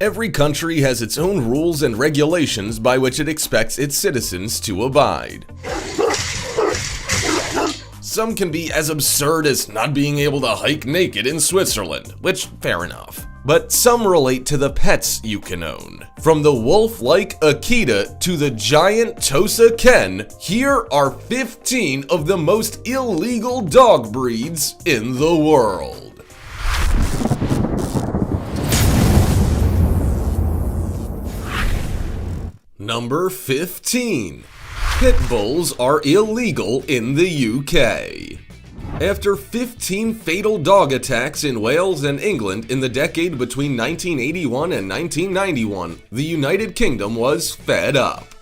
Every country has its own rules and regulations by which it expects its citizens to abide. Some can be as absurd as not being able to hike naked in Switzerland, which, fair enough. But some relate to the pets you can own. From the wolf-like Akita to the giant Tosa Ken, here are 15 of the most illegal dog breeds in the world. Number 15. Pit bulls are illegal in the UK. After 15 fatal dog attacks in Wales and England in the decade between 1981 and 1991, the United Kingdom was fed up.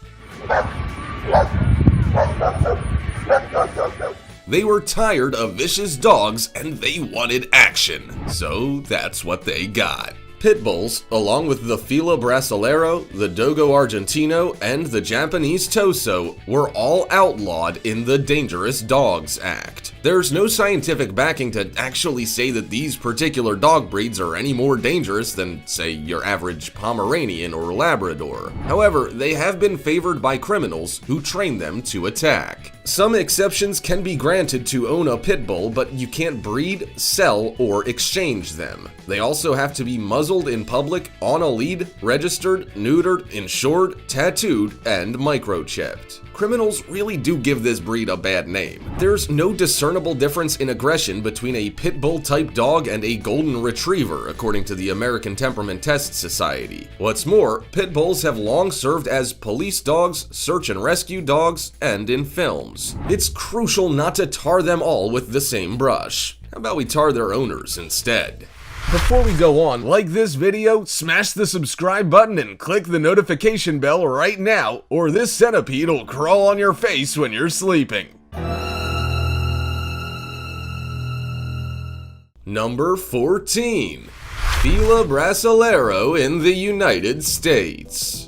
They were tired of vicious dogs and they wanted action, so that's what they got. Pit bulls, along with the Fila Brasileiro, the Dogo Argentino, and the Japanese Toso, were all outlawed in the Dangerous Dogs Act. There's no scientific backing to actually say that these particular dog breeds are any more dangerous than, say, your average Pomeranian or Labrador. However, they have been favored by criminals who train them to attack. Some exceptions can be granted to own a pit bull, but you can't breed, sell, or exchange them. They also have to be muzzled in public, on a lead, registered, neutered, insured, tattooed, and microchipped. Criminals really do give this breed a bad name. There's no discernible difference in aggression between a pit bull type dog and a golden retriever, according to the American Temperament Test Society. What's more, pit bulls have long served as police dogs, search and rescue dogs, and in films. It's crucial not to tar them all with the same brush. How about we tar their owners instead? Before we go on, like this video, smash the subscribe button and click the notification bell right now, or this centipede will crawl on your face when you're sleeping. Number 14. Fila Brasileiro in the United States.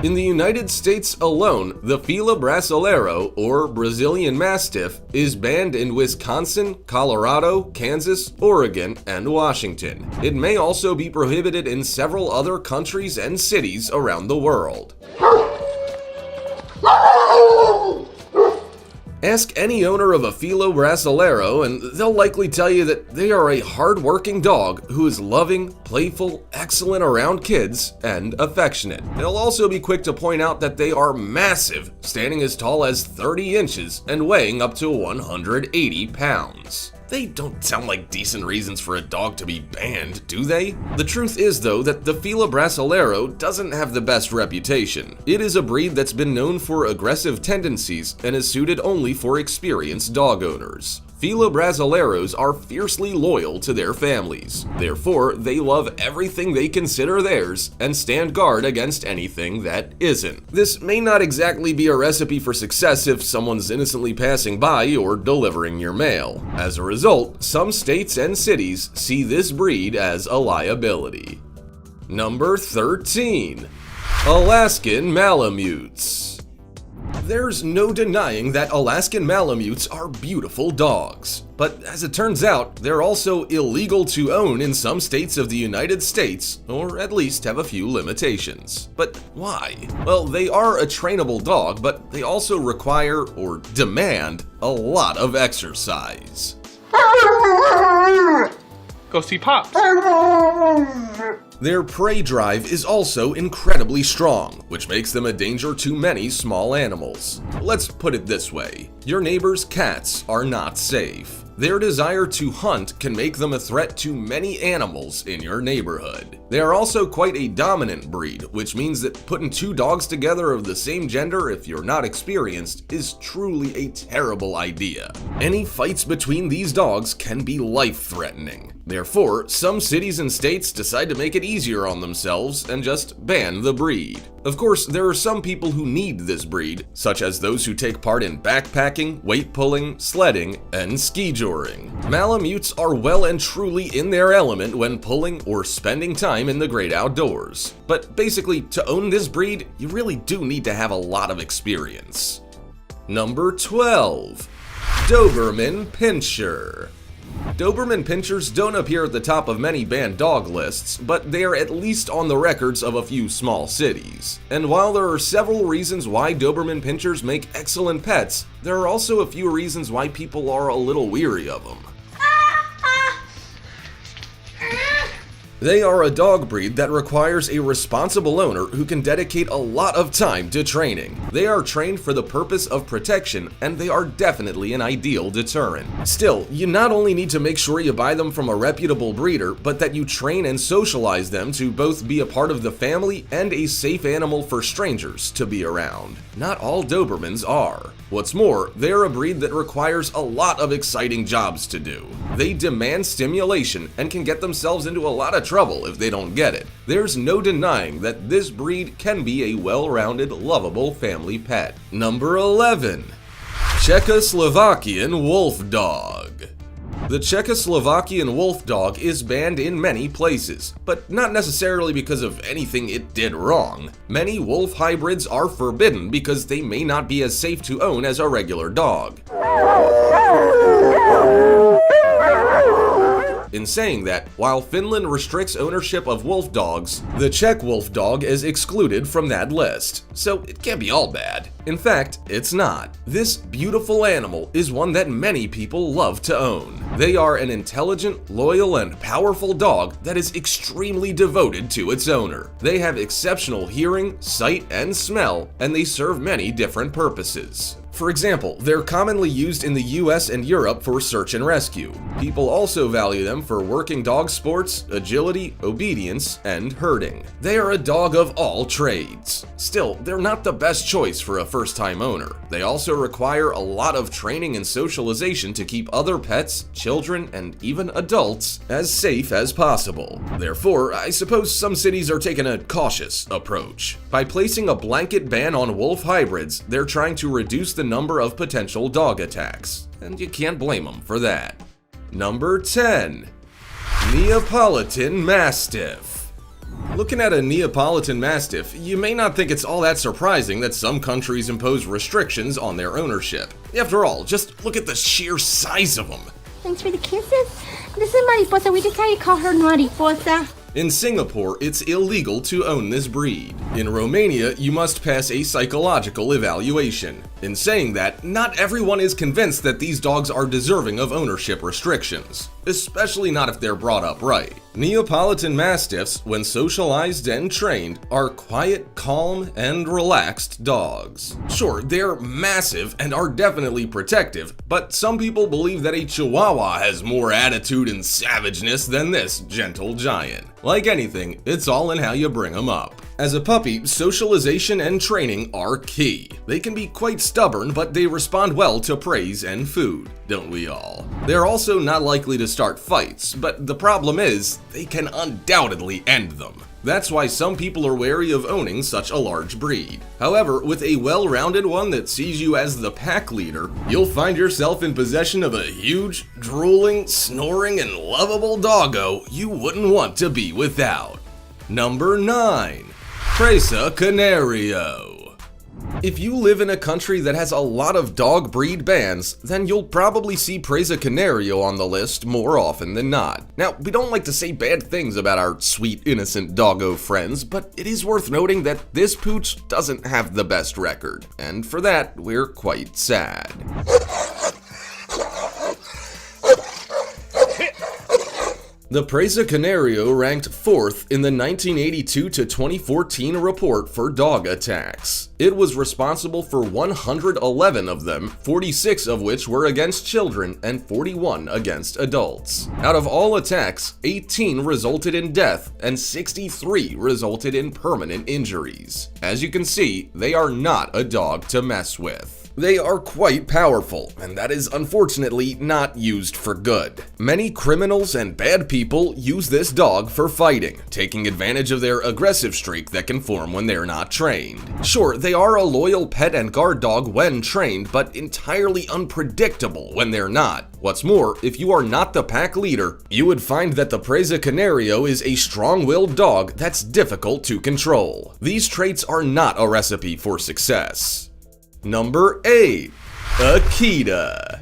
In the United States alone, the Fila Brasileiro, or Brazilian Mastiff, is banned in Wisconsin, Colorado, Kansas, Oregon, and Washington. It may also be prohibited in several other countries and cities around the world. Ask any owner of a Fila Brasileiro and they'll likely tell you that they are a hard-working dog who is loving, playful, excellent around kids, and affectionate. They'll also be quick to point out that they are massive, standing as tall as 30 inches and weighing up to 180 pounds. They don't sound like decent reasons for a dog to be banned, do they? The truth is, though, that the Fila Brasileiro doesn't have the best reputation. It is a breed that's been known for aggressive tendencies and is suited only for experienced dog owners. Fila Brasileiros are fiercely loyal to their families. Therefore, they love everything they consider theirs and stand guard against anything that isn't. This may not exactly be a recipe for success if someone's innocently passing by or delivering your mail. As a result, some states and cities see this breed as a liability. Number 13. Alaskan Malamutes. There's no denying that Alaskan Malamutes are beautiful dogs, but as it turns out, they're also illegal to own in some states of the United States, or at least have a few limitations. But why? Well, they are a trainable dog, but they also require, or demand, a lot of exercise. Go see Pops. Their prey drive is also incredibly strong, which makes them a danger to many small animals. Let's put it this way: your neighbor's cats are not safe. Their desire to hunt can make them a threat to many animals in your neighborhood. They are also quite a dominant breed, which means that putting two dogs together of the same gender, if you're not experienced, is truly a terrible idea. Any fights between these dogs can be life-threatening. Therefore, some cities and states decide to make it easier on themselves and just ban the breed. Of course, there are some people who need this breed, such as those who take part in backpacking, weight pulling, sledding, and ski touring. Malamutes are well and truly in their element when pulling or spending time in the great outdoors. But basically, to own this breed, you really do need to have a lot of experience. Number 12. Doberman Pinscher. Doberman Pinschers don't appear at the top of many banned dog lists, but they are at least on the records of a few small cities. And while there are several reasons why Doberman Pinschers make excellent pets, there are also a few reasons why people are a little weary of them. They are a dog breed that requires a responsible owner who can dedicate a lot of time to training. They are trained for the purpose of protection, and they are definitely an ideal deterrent. Still, you not only need to make sure you buy them from a reputable breeder, but that you train and socialize them to both be a part of the family and a safe animal for strangers to be around. Not all Dobermans are. What's more, they're a breed that requires a lot of exciting jobs to do. They demand stimulation and can get themselves into a lot of trouble if they don't get it. There's no denying that this breed can be a well-rounded, lovable family pet. Number 11. Czechoslovakian Wolf Dog. The Czechoslovakian wolf dog is banned in many places, but not necessarily because of anything it did wrong. Many wolf hybrids are forbidden because they may not be as safe to own as a regular dog. In saying that, while Finland restricts ownership of wolf dogs, the Czech wolf dog is excluded from that list, so it can't be all bad. In fact, it's not. This beautiful animal is one that many people love to own. They are an intelligent, loyal, and powerful dog that is extremely devoted to its owner. They have exceptional hearing, sight, and smell, and they serve many different purposes. For example, they're commonly used in the US and Europe for search and rescue. People also value them for working dog sports, agility, obedience, and herding. They are a dog of all trades. Still, they're not the best choice for a first-time owner. They also require a lot of training and socialization to keep other pets, children, and even adults as safe as possible. Therefore, I suppose some cities are taking a cautious approach. By placing a blanket ban on wolf hybrids, they're trying to reduce the number of potential dog attacks, and you can't blame them for that. Number 10. Neapolitan Mastiff. Looking at a Neapolitan Mastiff, you may not think it's all that surprising that some countries impose restrictions on their ownership. After all, just look at the sheer size of them. Thanks for the kisses. This is Mariposa. We decided to call her Mariposa. In Singapore, it's illegal to own this breed. In Romania, you must pass a psychological evaluation. In saying that, not everyone is convinced that these dogs are deserving of ownership restrictions, especially not if they're brought up right. Neapolitan Mastiffs, when socialized and trained, are quiet, calm, and relaxed dogs. Sure, they're massive and are definitely protective, but some people believe that a Chihuahua has more attitude and savageness than this gentle giant. Like anything, it's all in how you bring them up. As a puppy, socialization and training are key. They can be quite stubborn, but they respond well to praise and food, don't we all? They're also not likely to start fights, but the problem is, they can undoubtedly end them. That's why some people are wary of owning such a large breed. However, with a well-rounded one that sees you as the pack leader, you'll find yourself in possession of a huge, drooling, snoring, and lovable doggo you wouldn't want to be without. Number 9. Presa Canario. If you live in a country that has a lot of dog breed bans, then you'll probably see Presa Canario on the list more often than not. Now, we don't like to say bad things about our sweet, innocent doggo friends, but it is worth noting that this pooch doesn't have the best record, and for that, we're quite sad. The Presa Canario ranked 4th in the 1982 to 2014 report for dog attacks. It was responsible for 111 of them, 46 of which were against children and 41 against adults. Out of all attacks, 18 resulted in death and 63 resulted in permanent injuries. As you can see, they are not a dog to mess with. They are quite powerful, and that is unfortunately not used for good. Many criminals and bad people use this dog for fighting, taking advantage of their aggressive streak that can form when they're not trained. Sure, they are a loyal pet and guard dog when trained, but entirely unpredictable when they're not. What's more, if you are not the pack leader, you would find that the Presa Canario is a strong-willed dog that's difficult to control. These traits are not a recipe for success. Number 8. Akita.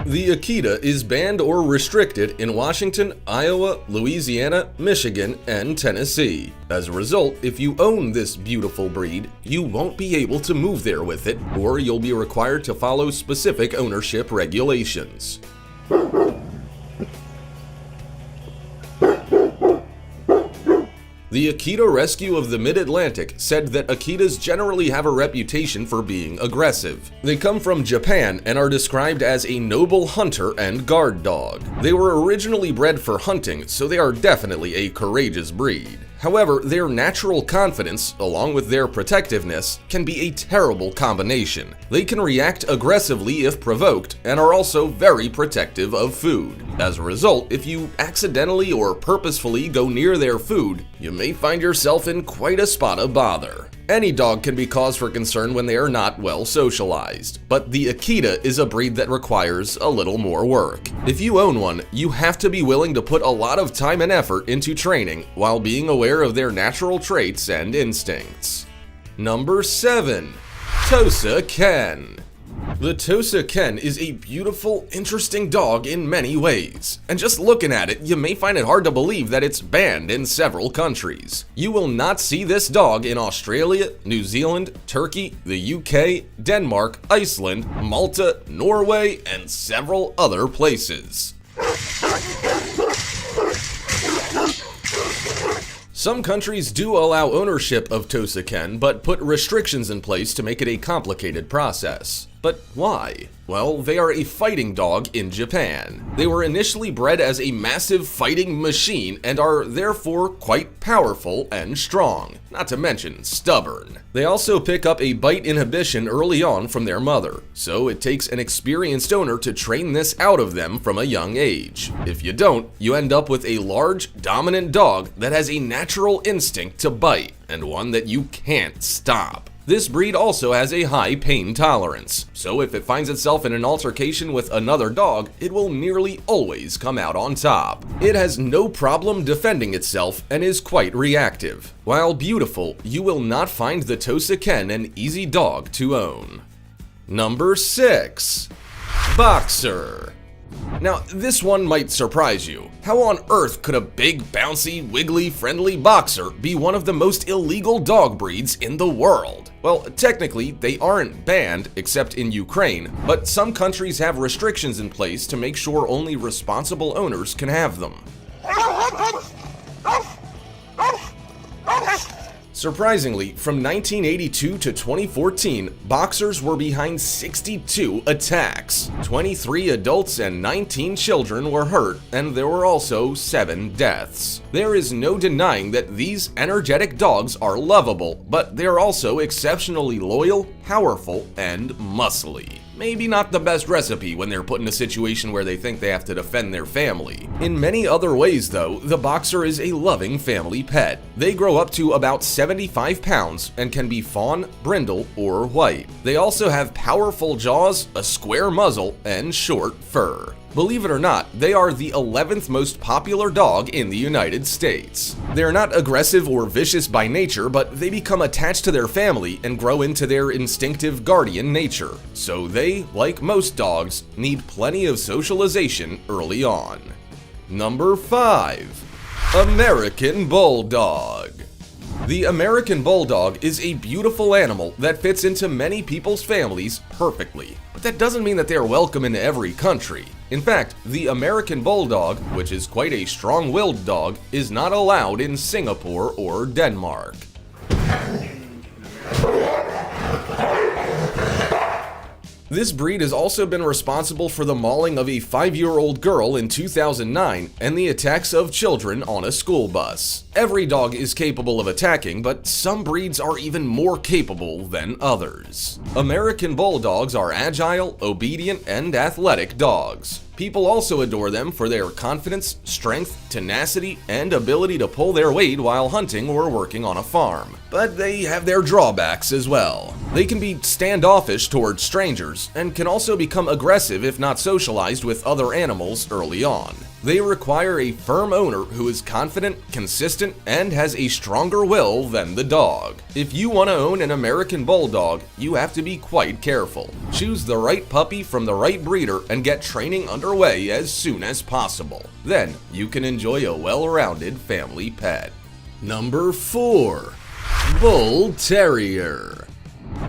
The Akita is banned or restricted in Washington, Iowa, Louisiana, Michigan, and Tennessee. As a result, if you own this beautiful breed, you won't be able to move there with it, or you'll be required to follow specific ownership regulations. The Akita Rescue of the Mid-Atlantic said that Akitas generally have a reputation for being aggressive. They come from Japan and are described as a noble hunter and guard dog. They were originally bred for hunting, so they are definitely a courageous breed. However, their natural confidence, along with their protectiveness, can be a terrible combination. They can react aggressively if provoked, and are also very protective of food. As a result, if you accidentally or purposefully go near their food, you may find yourself in quite a spot of bother. Any dog can be cause for concern when they are not well socialized, but the Akita is a breed that requires a little more work. If you own one, you have to be willing to put a lot of time and effort into training while being aware of their natural traits and instincts. Number 7. Tosa Ken. The Tosa Ken is a beautiful, interesting dog in many ways, and just looking at it, you may find it hard to believe that it's banned in several countries. You will not see this dog in Australia, New Zealand, Turkey, the UK, Denmark, Iceland, Malta, Norway, and several other places. Some countries do allow ownership of Tosa Ken, but put restrictions in place to make it a complicated process. But why? Well, they are a fighting dog in Japan. They were initially bred as a massive fighting machine and are therefore quite powerful and strong, not to mention stubborn. They also pick up a bite inhibition early on from their mother, so it takes an experienced owner to train this out of them from a young age. If you don't, you end up with a large, dominant dog that has a natural instinct to bite, and one that you can't stop. This breed also has a high pain tolerance, so if it finds itself in an altercation with another dog, it will nearly always come out on top. It has no problem defending itself and is quite reactive. While beautiful, you will not find the Tosa Ken an easy dog to own. Number 6. Boxer. Now, this one might surprise you. How on earth could a big, bouncy, wiggly, friendly boxer be one of the most illegal dog breeds in the world? Well, technically, they aren't banned, except in Ukraine, but some countries have restrictions in place to make sure only responsible owners can have them. Surprisingly, from 1982 to 2014, boxers were behind 62 attacks. 23 adults and 19 children were hurt, and there were also 7 deaths. There is no denying that these energetic dogs are lovable, but they are also exceptionally loyal, powerful, and muscly. Maybe not the best recipe when they're put in a situation where they think they have to defend their family. In many other ways, though, the boxer is a loving family pet. They grow up to about 75 pounds and can be fawn, brindle, or white. They also have powerful jaws, a square muzzle, and short fur. Believe it or not, they are the 11th most popular dog in the United States. They're not aggressive or vicious by nature, but they become attached to their family and grow into their instinctive guardian nature. So they, like most dogs, need plenty of socialization early on. Number 5. American Bulldog. The American Bulldog is a beautiful animal that fits into many people's families perfectly. But that doesn't mean that they are welcome in every country. In fact, the American Bulldog, which is quite a strong-willed dog, is not allowed in Singapore or Denmark. This breed has also been responsible for the mauling of a 5-year-old girl in 2009 and the attacks of children on a school bus. Every dog is capable of attacking, but some breeds are even more capable than others. American Bulldogs are agile, obedient, and athletic dogs. People also adore them for their confidence, strength, tenacity, and ability to pull their weight while hunting or working on a farm. But they have their drawbacks as well. They can be standoffish towards strangers and can also become aggressive if not socialized with other animals early on. They require a firm owner who is confident, consistent, and has a stronger will than the dog. If you want to own an American Bulldog, you have to be quite careful. Choose the right puppy from the right breeder and get training underway as soon as possible. Then you can enjoy a well-rounded family pet. Number 4. Bull Terrier.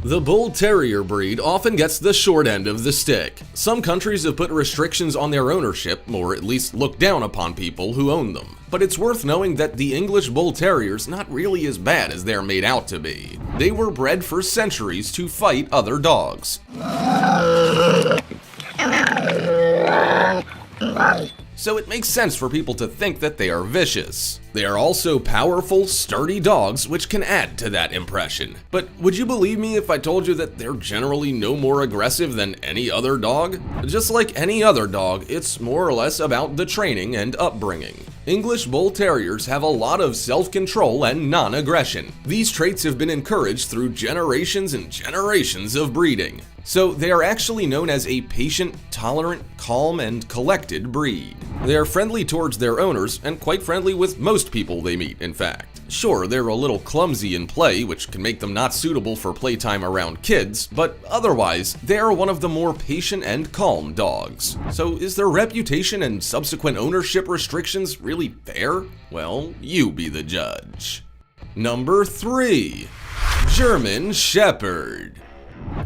The Bull Terrier breed often gets the short end of the stick. Some countries have put restrictions on their ownership, or at least look down upon people who own them. But it's worth knowing that the English Bull Terrier's not really as bad as they're made out to be. They were bred for centuries to fight other dogs. So it makes sense for people to think that they are vicious. They are also powerful, sturdy dogs, which can add to that impression. But would you believe me if I told you that they're generally no more aggressive than any other dog? Just like any other dog, it's more or less about the training and upbringing. English Bull Terriers have a lot of self-control and non-aggression. These traits have been encouraged through generations and generations of breeding. So they are actually known as a patient, tolerant, calm, and collected breed. They are friendly towards their owners and quite friendly with most people they meet, in fact. Sure, they're a little clumsy in play, which can make them not suitable for playtime around kids, but otherwise, they are one of the more patient and calm dogs. So is their reputation and subsequent ownership restrictions really fair? Well, you be the judge. Number 3. German Shepherd.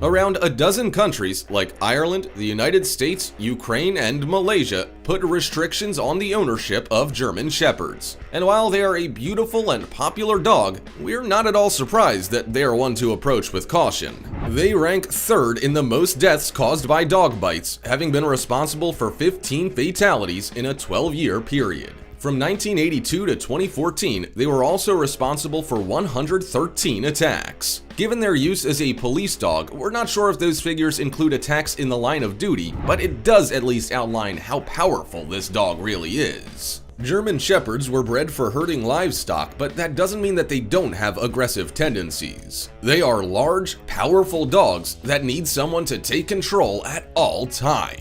Around a dozen countries like Ireland, the United States, Ukraine, and Malaysia put restrictions on the ownership of German Shepherds. And while they are a beautiful and popular dog, we're not at all surprised that they are one to approach with caution. They rank 3rd in the most deaths caused by dog bites, having been responsible for 15 fatalities in a 12-year period. From 1982 to 2014, they were also responsible for 113 attacks. Given their use as a police dog, we're not sure if those figures include attacks in the line of duty, but it does at least outline how powerful this dog really is. German Shepherds were bred for herding livestock, but that doesn't mean that they don't have aggressive tendencies. They are large, powerful dogs that need someone to take control at all times.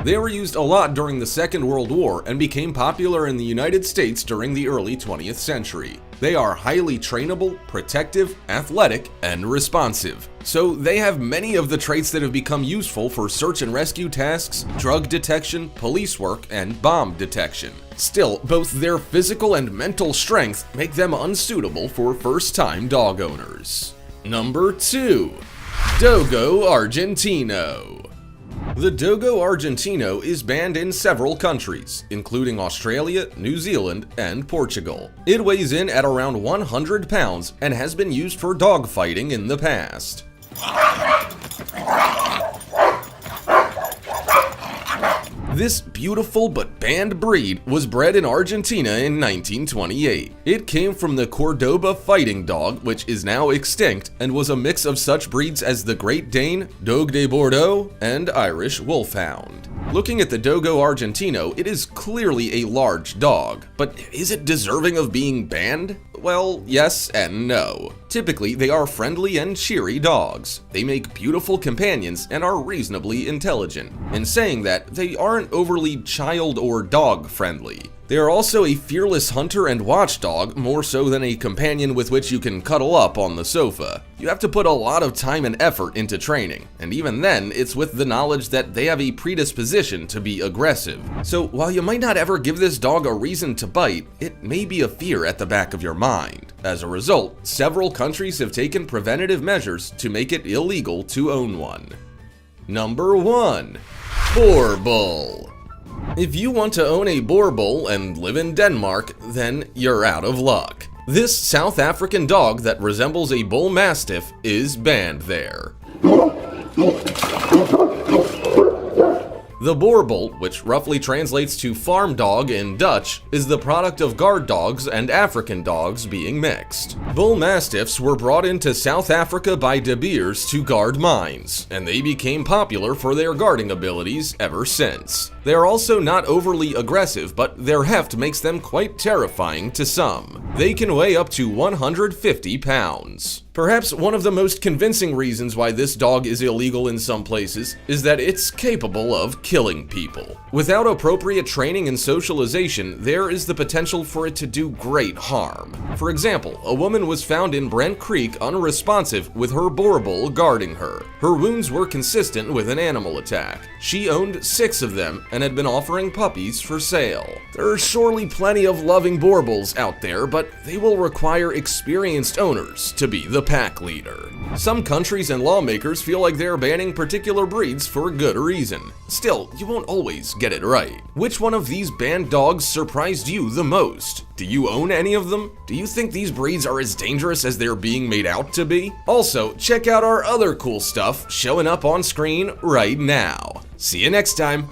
They were used a lot during the Second World War and became popular in the United States during the early 20th century. They are highly trainable, protective, athletic, and responsive. So they have many of the traits that have become useful for search and rescue tasks, drug detection, police work, and bomb detection. Still, both their physical and mental strength make them unsuitable for first-time dog owners. Number 2. Dogo Argentino. The Dogo Argentino is banned in several countries, including Australia, New Zealand, and Portugal. It weighs in at around 100 pounds and has been used for dog fighting in the past. This beautiful but banned breed was bred in Argentina in 1928. It came from the Cordoba fighting dog, which is now extinct, and was a mix of such breeds as the Great Dane, Dogue de Bordeaux, and Irish Wolfhound. Looking at the Dogo Argentino, it is clearly a large dog, but is it deserving of being banned? Well, yes and no. Typically, they are friendly and cheery dogs. They make beautiful companions and are reasonably intelligent. In saying that, they aren't overly child or dog friendly. They are also a fearless hunter and watchdog, more so than a companion with which you can cuddle up on the sofa. You have to put a lot of time and effort into training, and even then, it's with the knowledge that they have a predisposition to be aggressive. So while you might not ever give this dog a reason to bite, it may be a fear at the back of your mind. As a result, several countries have taken preventative measures to make it illegal to own one. Number 1. Boer Bull. If you want to own a Boer Bull and live in Denmark, then you're out of luck. This South African dog that resembles a bull mastiff is banned there. The Boer Bull, which roughly translates to farm dog in Dutch, is the product of guard dogs and African dogs being mixed. Bull Mastiffs were brought into South Africa by De Beers to guard mines, and they became popular for their guarding abilities ever since. They are also not overly aggressive, but their heft makes them quite terrifying to some. They can weigh up to 150 pounds. Perhaps one of the most convincing reasons why this dog is illegal in some places is that it's capable of killing people. Without appropriate training and socialization, there is the potential for it to do great harm. For example, a woman was found in Brent Creek unresponsive with her Boerboel guarding her. Her wounds were consistent with an animal attack. She owned 6 of them and had been offering puppies for sale. There are surely plenty of loving Boerboels out there, but they will require experienced owners to be the pack leader. Some countries and lawmakers feel like they're banning particular breeds for good reason. Still, you won't always get it right. Which one of these banned dogs surprised you the most? Do you own any of them? Do you think these breeds are as dangerous as they're being made out to be? Also, check out our other cool stuff showing up on screen right now. See you next time.